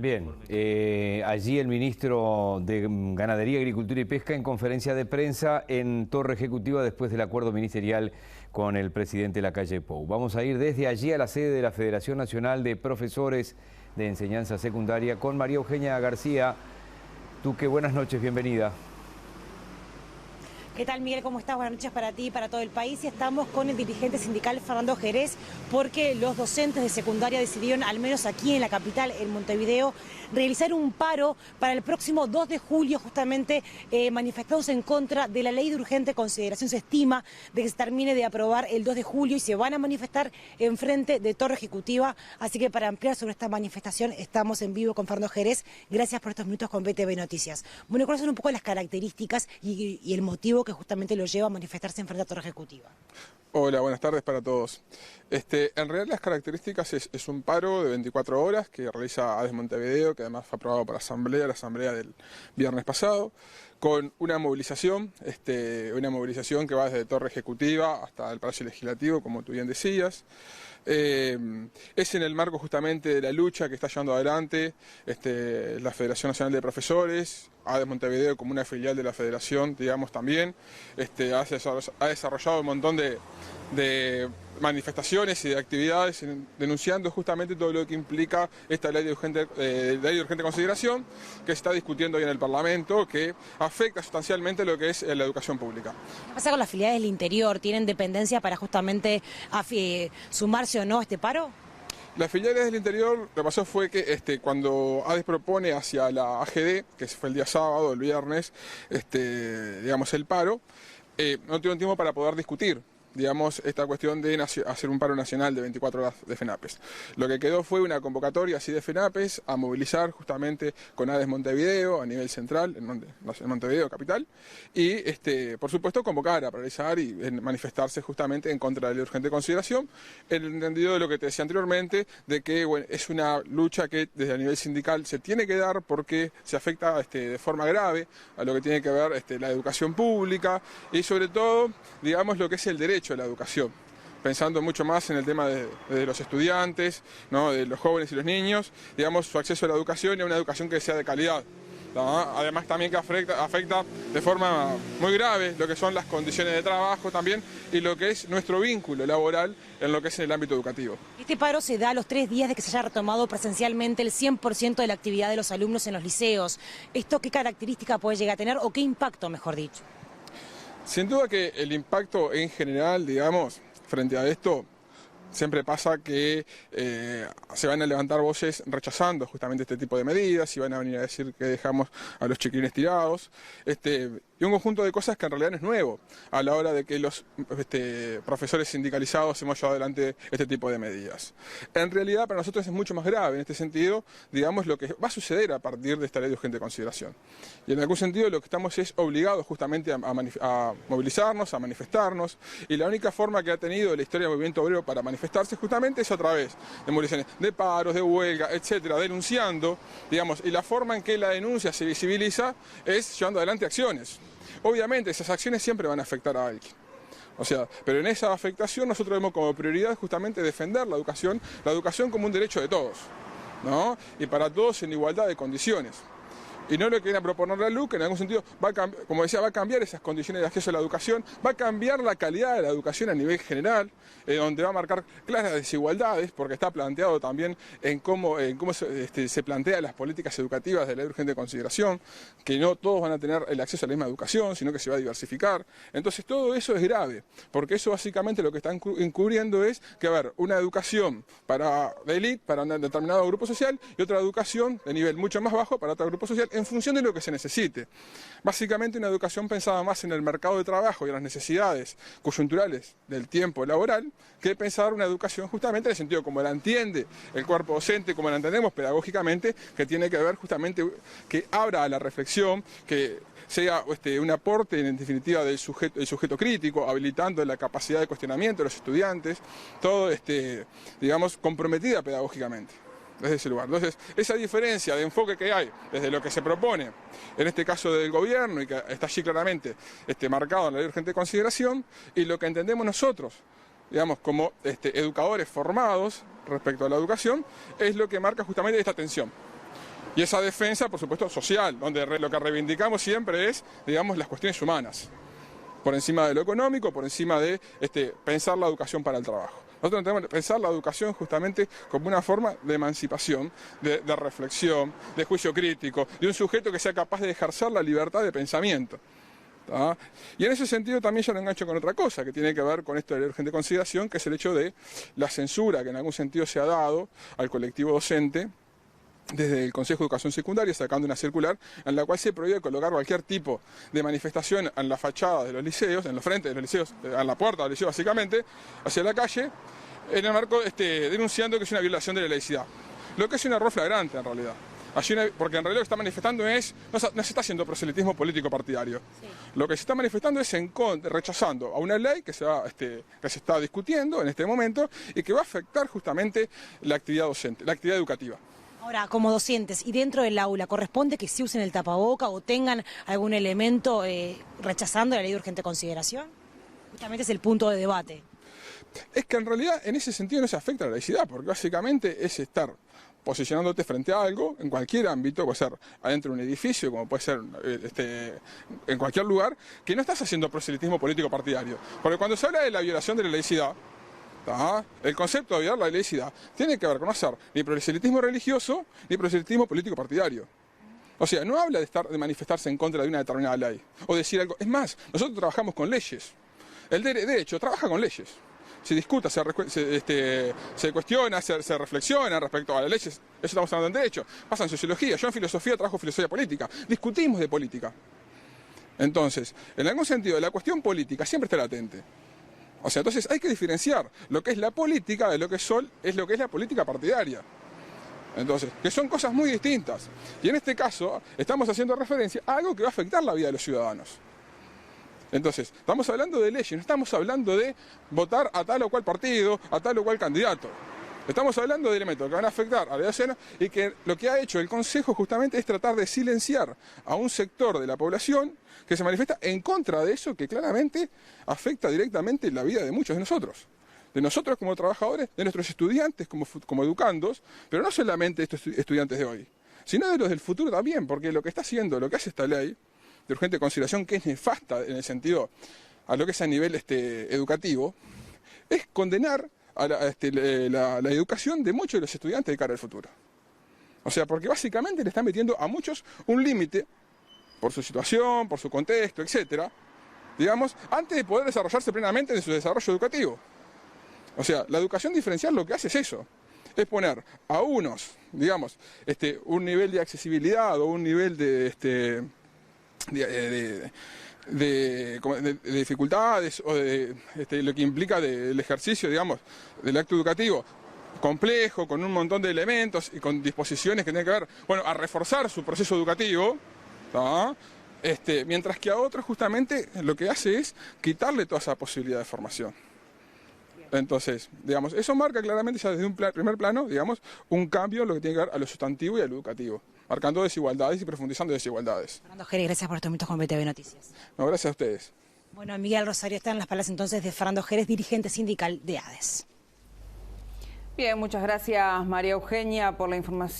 Bien, allí el ministro de Ganadería, Agricultura y Pesca en conferencia de prensa en Torre Ejecutiva después del acuerdo ministerial con el presidente Lacalle Pou. Vamos a ir desde allí a la sede de la Federación Nacional de Profesores de Enseñanza Secundaria con María Eugenia García. Tuque, buenas noches, bienvenida. ¿Qué tal, Miguel? ¿Cómo estás? Buenas noches para ti y para todo el país. Y estamos con el dirigente sindical Fernando Jerez porque los docentes de secundaria decidieron, al menos aquí en la capital, en Montevideo, realizar un paro para el próximo 2 de julio, justamente manifestándose en contra de la ley de urgente consideración. Se estima de que se termine de aprobar el 2 de julio y se van a manifestar en frente de Torre Ejecutiva. Así que para ampliar sobre esta manifestación estamos en vivo con Fernando Jerez. Gracias por estos minutos con BTV Noticias. Bueno, ¿cuáles son un poco las características y el motivo que justamente lo lleva a manifestarse en frente a Torre Ejecutiva? Hola, buenas tardes para todos. En realidad las características es un paro de 24 horas que realiza ADES Montevideo, que además fue aprobado por la asamblea del viernes pasado, con una movilización que va desde Torre Ejecutiva hasta el Palacio Legislativo, como tú bien decías. Es en el marco justamente de la lucha que está llevando adelante la Federación Nacional de Profesores, ADES Montevideo como una filial de la Federación, digamos también, ha desarrollado un montón de manifestaciones y de actividades denunciando justamente todo lo que implica esta ley de urgente consideración que se está discutiendo hoy en el Parlamento, que afecta sustancialmente lo que es la educación pública. ¿Qué pasa con las filiales del interior? ¿Tienen dependencia para justamente sumarse o no a este paro? Las filiales del interior, lo que pasó fue que cuando ADES propone hacia la AGD, que fue el día sábado, el viernes, digamos el paro, no tuvieron tiempo para poder discutir, digamos, esta cuestión de hacer un paro nacional de 24 horas de FENAPES. Lo que quedó fue una convocatoria así de FENAPES a movilizar justamente con ADES Montevideo a nivel central, en Montevideo capital, y por supuesto convocar a paralizar y manifestarse justamente en contra de la urgente consideración, en el entendido de lo que te decía anteriormente, de que es una lucha que desde el nivel sindical se tiene que dar porque se afecta de forma grave a lo que tiene que ver la educación pública y sobre todo, digamos, lo que es el derecho a la educación, pensando mucho más en el tema de los estudiantes, ¿no? De los jóvenes y los niños, digamos, su acceso a la educación y a una educación que sea de calidad, ¿no? Además también que afecta de forma muy grave lo que son las condiciones de trabajo también y lo que es nuestro vínculo laboral en lo que es en el ámbito educativo. Este paro se da a los 3 días de que se haya retomado presencialmente el 100% de la actividad de los alumnos en los liceos. ¿Esto qué característica puede llegar a tener o qué impacto, mejor dicho? Sin duda que el impacto en general, digamos, frente a esto, siempre pasa que se van a levantar voces rechazando justamente este tipo de medidas y van a venir a decir que dejamos a los chiquilines tirados. Y un conjunto de cosas que en realidad no es nuevo a la hora de que los profesores sindicalizados hemos llevado adelante este tipo de medidas. En realidad para nosotros es mucho más grave en este sentido, digamos, lo que va a suceder a partir de esta ley de urgente consideración. Y en algún sentido lo que estamos es obligados justamente a movilizarnos, a manifestarnos, y la única forma que ha tenido la historia del movimiento obrero para manifestarse justamente es a través de movilizaciones, de paros, de huelga, etcétera, denunciando, digamos, y la forma en que la denuncia se visibiliza es llevando adelante acciones. Obviamente esas acciones siempre van a afectar a alguien. Pero en esa afectación nosotros vemos como prioridad justamente defender la educación como un derecho de todos, ¿no? Y para todos en igualdad de condiciones. Y no lo que viene a proponer la LUC, que en algún sentido, como decía, va a cambiar esas condiciones de acceso a la educación, va a cambiar la calidad de la educación a nivel general, donde va a marcar claras desigualdades, porque está planteado también en cómo se plantean las políticas educativas de la urgente consideración, que no todos van a tener el acceso a la misma educación, sino que se va a diversificar. Entonces todo eso es grave, porque eso básicamente lo que está encubriendo es que va a haber una educación de élite, para un determinado grupo social, y otra educación de nivel mucho más bajo para otro grupo social, en función de lo que se necesite. Básicamente una educación pensada más en el mercado de trabajo y en las necesidades coyunturales del tiempo laboral, que pensar una educación justamente en el sentido como la entiende el cuerpo docente, como la entendemos pedagógicamente, que tiene que ver justamente que abra a la reflexión, que sea un aporte en definitiva del sujeto crítico, habilitando la capacidad de cuestionamiento de los estudiantes, todo digamos comprometida pedagógicamente. Desde ese lugar. Entonces, esa diferencia de enfoque que hay desde lo que se propone, en este caso del gobierno, y que está allí claramente marcado en la ley de urgente consideración, y lo que entendemos nosotros, digamos, como educadores formados respecto a la educación, es lo que marca justamente esta tensión. Y esa defensa, por supuesto, social, donde lo que reivindicamos siempre es, digamos, las cuestiones humanas, por encima de lo económico, por encima de pensar la educación para el trabajo. Nosotros tenemos que pensar la educación justamente como una forma de emancipación, de reflexión, de juicio crítico, de un sujeto que sea capaz de ejercer la libertad de pensamiento. ¿Tá? Y en ese sentido también yo lo engancho con otra cosa que tiene que ver con esto de la urgente consideración, que es el hecho de la censura que en algún sentido se ha dado al colectivo docente desde el Consejo de Educación Secundaria, sacando una circular en la cual se prohíbe colocar cualquier tipo de manifestación en la fachada de los liceos, en los frentes de los liceos, en la puerta del liceo básicamente, hacia la calle, en el marco denunciando que es una violación de la laicidad. Lo que es un error flagrante en realidad. Porque en realidad lo que está manifestando no se está haciendo proselitismo político partidario. Sí. Lo que se está manifestando es rechazando a una ley que se está discutiendo en este momento y que va a afectar justamente la actividad docente, la actividad educativa. Ahora, como docentes y dentro del aula, ¿corresponde que se usen el tapaboca o tengan algún elemento rechazando la ley de urgente consideración? Justamente es el punto de debate. Es que en realidad en ese sentido no se afecta a la laicidad, porque básicamente es estar posicionándote frente a algo en cualquier ámbito, puede ser adentro de un edificio, como puede ser en cualquier lugar, que no estás haciendo proselitismo político partidario. Porque cuando se habla de la violación de la laicidad, el concepto de violar la laicidad tiene que ver con no hacer ni proselitismo religioso ni proselitismo político partidario. O sea, no habla de manifestarse en contra de una determinada ley o decir algo. Es más, nosotros trabajamos con leyes. El derecho trabaja con leyes. Se discuta, se cuestiona, se reflexiona respecto a las leyes. Eso estamos hablando en derecho. Pasa en sociología. Yo en filosofía trabajo filosofía política. Discutimos de política. Entonces, en algún sentido, la cuestión política siempre está latente. O sea, entonces hay que diferenciar lo que es la política de lo que es la política partidaria. Entonces, que son cosas muy distintas. Y en este caso, estamos haciendo referencia a algo que va a afectar la vida de los ciudadanos. Entonces, estamos hablando de leyes, no estamos hablando de votar a tal o cual partido, a tal o cual candidato. Estamos hablando de elementos que van a afectar a la vida ciudadana y que lo que ha hecho el Consejo justamente es tratar de silenciar a un sector de la población que se manifiesta en contra de eso que claramente afecta directamente la vida de muchos de nosotros. De nosotros como trabajadores, de nuestros estudiantes como educandos, pero no solamente estos estudiantes de hoy, sino de los del futuro también, porque lo que hace esta ley de urgente consideración, que es nefasta en el sentido a lo que es a nivel educativo, es condenar a la educación de muchos de los estudiantes de cara al futuro. O sea, porque básicamente le están metiendo a muchos un límite por su situación, por su contexto, etcétera, digamos, antes de poder desarrollarse plenamente en su desarrollo educativo. O sea, la educación diferencial lo que hace es eso, es poner a unos, digamos, un nivel de accesibilidad o un nivel de dificultades o de lo que implica el ejercicio, digamos, del acto educativo complejo, con un montón de elementos y con disposiciones que tienen que ver, bueno, a reforzar su proceso educativo, mientras que a otros justamente lo que hace es quitarle toda esa posibilidad de formación. Entonces, digamos, eso marca claramente ya desde un primer plano, digamos, un cambio en lo que tiene que ver a lo sustantivo y a lo educativo, marcando desigualdades y profundizando desigualdades. Fernando Jerez, gracias por estos minutos con BTV Noticias. No, gracias a ustedes. Bueno, Miguel Rosario, están las palabras entonces de Fernando Jerez, dirigente sindical de ADES. Bien, muchas gracias María Eugenia por la información.